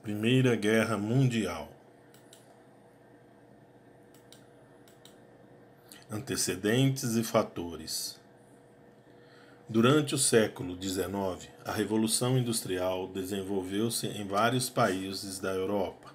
Primeira Guerra Mundial. Antecedentes e fatores. Durante o século XIX, a Revolução Industrial desenvolveu-se em vários países da Europa.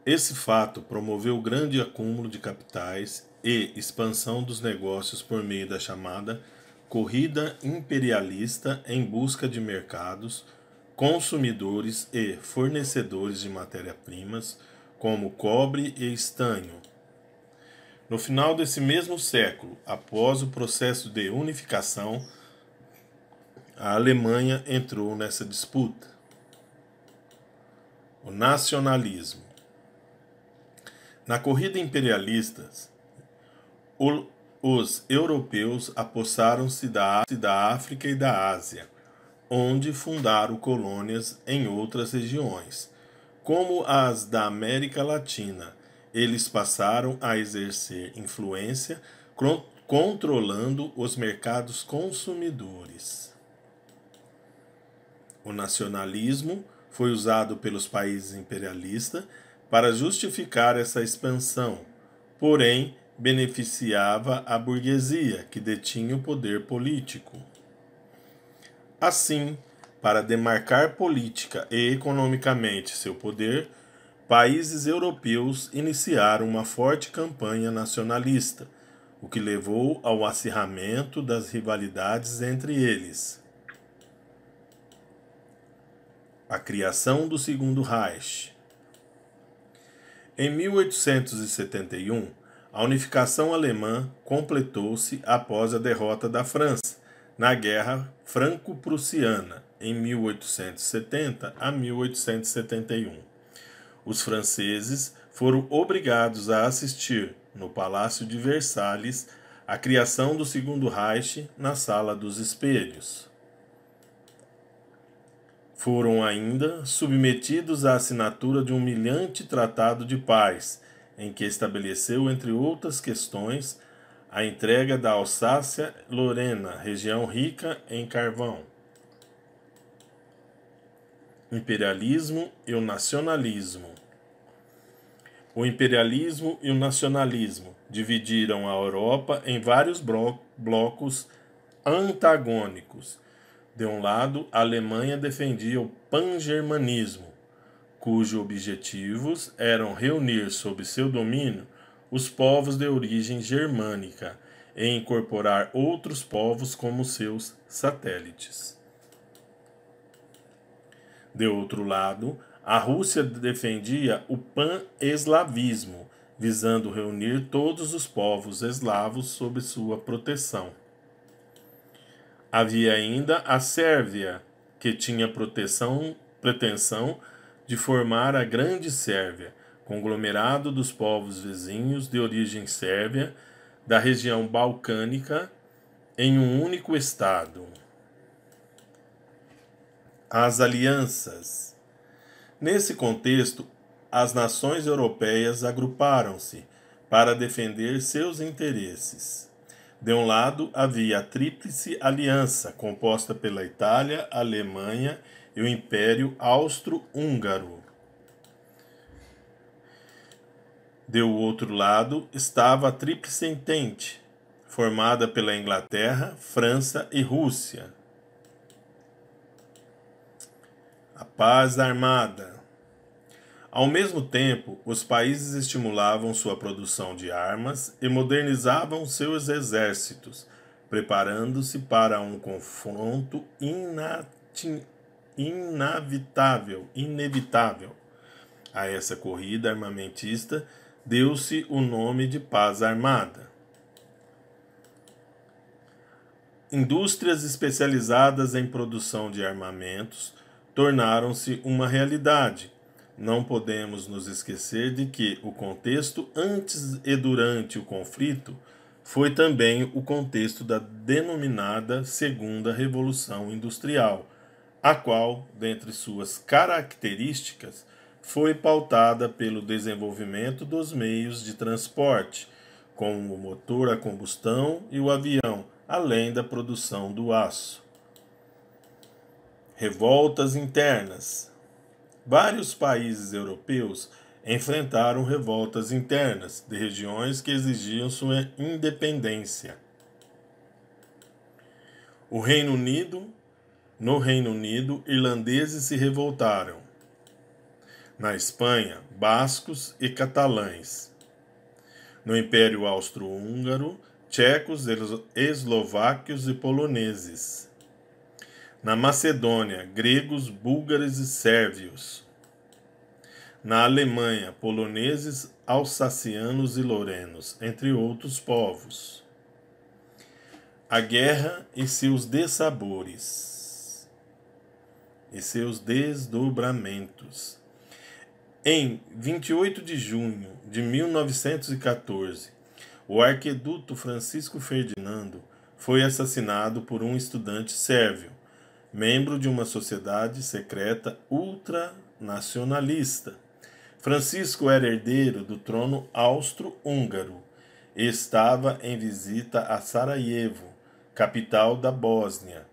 Esse fato promoveu grande acúmulo de capitais e expansão dos negócios por meio da chamada corrida imperialista em busca de mercados, consumidores e fornecedores de matéria-primas, como cobre e estanho. No final desse mesmo século, após o processo de unificação, a Alemanha entrou nessa disputa. O nacionalismo. Na corrida imperialista, os europeus apossaram-se da África e da Ásia, onde fundaram colônias em outras regiões, como as da América Latina. Eles passaram a exercer influência, controlando os mercados consumidores. O nacionalismo foi usado pelos países imperialistas para justificar essa expansão, porém beneficiava a burguesia, que detinha o poder político. Assim, para demarcar política e economicamente seu poder, países europeus iniciaram uma forte campanha nacionalista, o que levou ao acirramento das rivalidades entre eles. A criação do Segundo Reich. Em 1871, a unificação alemã completou-se após a derrota da França na Guerra Franco-Prussiana, em 1870 a 1871. Os franceses foram obrigados a assistir, no Palácio de Versalhes, à criação do Segundo Reich na Sala dos Espelhos. Foram ainda submetidos à assinatura de um humilhante tratado de paz, em que estabeleceu, entre outras questões, a entrega da Alsácia-Lorena, região rica em carvão. Imperialismo e o nacionalismo. O imperialismo e o nacionalismo dividiram a Europa em vários blocos antagônicos. De um lado, a Alemanha defendia o pangermanismo, cujos objetivos eram reunir sob seu domínio os povos de origem germânica e incorporar outros povos como seus satélites. De outro lado, a Rússia defendia o pan-eslavismo, visando reunir todos os povos eslavos sob sua proteção. Havia ainda a Sérvia, que tinha pretensão de formar a Grande Sérvia, conglomerado dos povos vizinhos de origem sérvia da região balcânica em um único estado. As alianças. Nesse contexto, as nações europeias agruparam-se para defender seus interesses. De um lado, havia a Tríplice Aliança, composta pela Itália, a Alemanha e o Império Austro-Húngaro. De outro lado, estava a Tríplice Entente, formada pela Inglaterra, França e Rússia. A paz armada. Ao mesmo tempo, os países estimulavam sua produção de armas e modernizavam seus exércitos, preparando-se para um confronto inevitável. A essa corrida armamentista deu-se o nome de paz armada. Indústrias especializadas em produção de armamentos tornaram-se uma realidade. Não podemos nos esquecer de que o contexto antes e durante o conflito foi também o contexto da denominada Segunda Revolução Industrial, a qual, dentre suas características, foi pautada pelo desenvolvimento dos meios de transporte, como o motor a combustão e o avião, além da produção do aço. Revoltas internas. Vários países europeus enfrentaram revoltas internas de regiões que exigiam sua independência. No Reino Unido, irlandeses se revoltaram. Na Espanha, bascos e catalães. No Império Austro-Húngaro, tchecos, eslováquios e poloneses. Na Macedônia, gregos, búlgaros e sérvios. Na Alemanha, poloneses, alsacianos e lorenos, entre outros povos. A guerra e seus dissabores e seus desdobramentos. Em 28 de junho de 1914, o arquiduque Francisco Ferdinando foi assassinado por um estudante sérvio, membro de uma sociedade secreta ultranacionalista. Francisco era herdeiro do trono austro-húngaro e estava em visita a Sarajevo, capital da Bósnia,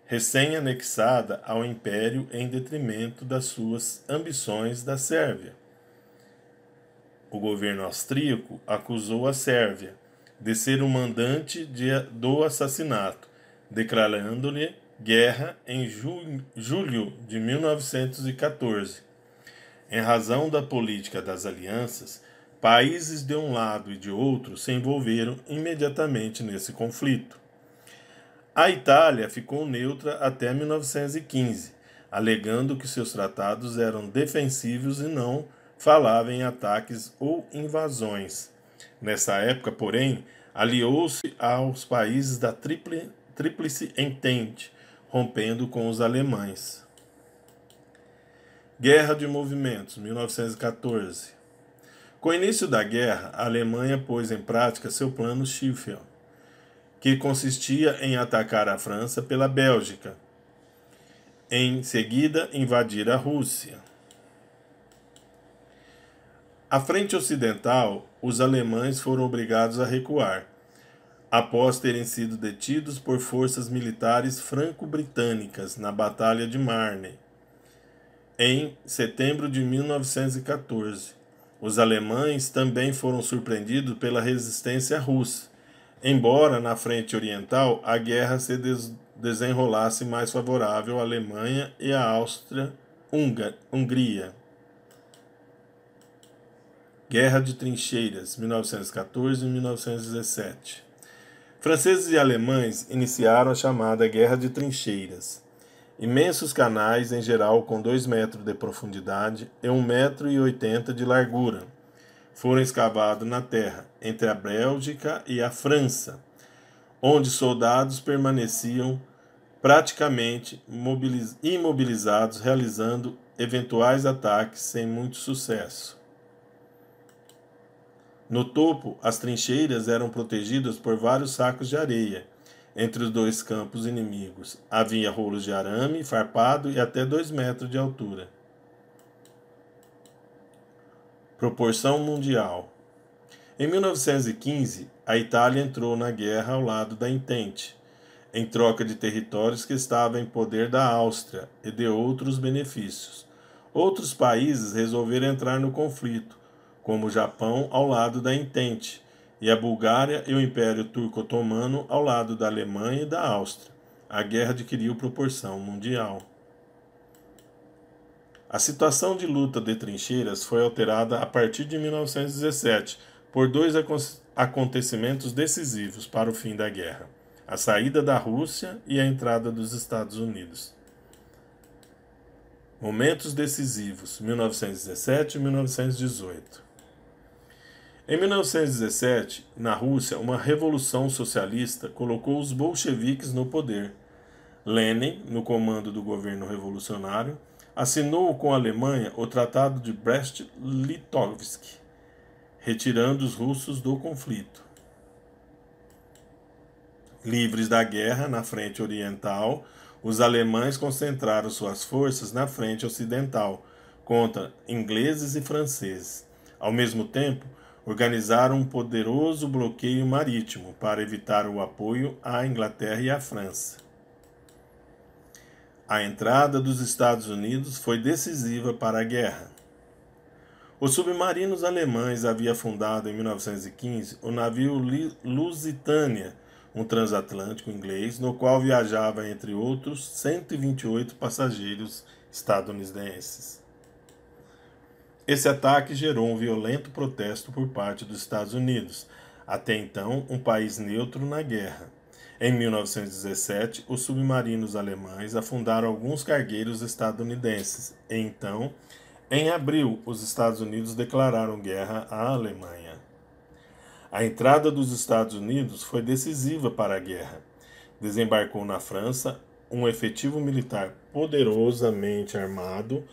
recém-anexada ao Império em detrimento das suas ambições da Sérvia. O governo austríaco acusou a Sérvia de ser o mandante do assassinato, declarando-lhe guerra em julho de 1914. Em razão da política das alianças, países de um lado e de outro se envolveram imediatamente nesse conflito. A Itália ficou neutra até 1915, alegando que seus tratados eram defensivos e não falava em ataques ou invasões. Nessa época, porém, aliou-se aos países da Tríplice Entente, rompendo com os alemães. Guerra de Movimentos, 1914. Com o início da guerra, a Alemanha pôs em prática seu plano Schiffel, que consistia em atacar a França pela Bélgica, em seguida invadir a Rússia. À frente ocidental, os alemães foram obrigados a recuar, após terem sido detidos por forças militares franco-britânicas na Batalha de Marne, em setembro de 1914. Os alemães também foram surpreendidos pela resistência russa, embora na frente oriental a guerra se desenrolasse mais favorável à Alemanha e à Áustria-Hungria. Guerra de Trincheiras, 1914 e 1917. Franceses e alemães iniciaram a chamada Guerra de Trincheiras. Imensos canais, em geral com 2 metros de profundidade e 1,80 m de largura, foram escavados na terra, entre a Bélgica e a França, onde soldados permaneciam praticamente imobilizados, realizando eventuais ataques sem muito sucesso. No topo, as trincheiras eram protegidas por vários sacos de areia. Entre os dois campos inimigos havia rolos de arame farpado e até 2 metros de altura. Proporção mundial. Em 1915, a Itália entrou na guerra ao lado da Entente, em troca de territórios que estavam em poder da Áustria e de outros benefícios. Outros países resolveram entrar no conflito, como o Japão ao lado da Entente, e a Bulgária e o Império Turco-Otomano ao lado da Alemanha e da Áustria. A guerra adquiriu proporção mundial. A situação de luta de trincheiras foi alterada a partir de 1917 por 2 acontecimentos decisivos para o fim da guerra: a saída da Rússia e a entrada dos Estados Unidos. Momentos decisivos, 1917 e 1918. Em 1917, na Rússia, uma revolução socialista colocou os bolcheviques no poder. Lenin, no comando do governo revolucionário, assinou com a Alemanha o Tratado de Brest-Litovsk, retirando os russos do conflito. Livres da guerra na frente oriental, os alemães concentraram suas forças na frente ocidental, contra ingleses e franceses. Ao mesmo tempo, organizaram um poderoso bloqueio marítimo para evitar o apoio à Inglaterra e à França. A entrada dos Estados Unidos foi decisiva para a guerra. Os submarinos alemães haviam fundado em 1915 o navio Lusitânia, um transatlântico inglês, no qual viajava, entre outros, 128 passageiros estadunidenses. Esse ataque gerou um violento protesto por parte dos Estados Unidos, até então um país neutro na guerra. Em 1917, os submarinos alemães afundaram alguns cargueiros estadunidenses. Então, em abril, os Estados Unidos declararam guerra à Alemanha. A entrada dos Estados Unidos foi decisiva para a guerra. Desembarcou na França um efetivo militar poderosamente armado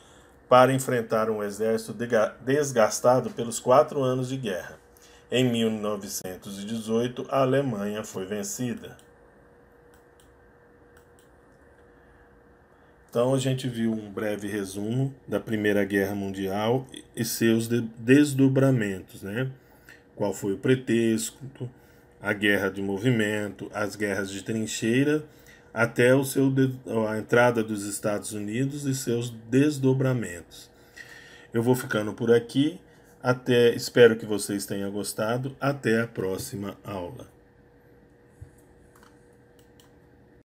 para enfrentar um exército desgastado pelos 4 anos de guerra. Em 1918, a Alemanha foi vencida. Então a gente viu um breve resumo da Primeira Guerra Mundial e seus desdobramentos, né? Qual foi o pretexto, a guerra de movimento, as guerras de trincheira, até a entrada dos Estados Unidos e seus desdobramentos. Eu vou ficando por aqui. Espero que vocês tenham gostado. Até a próxima aula.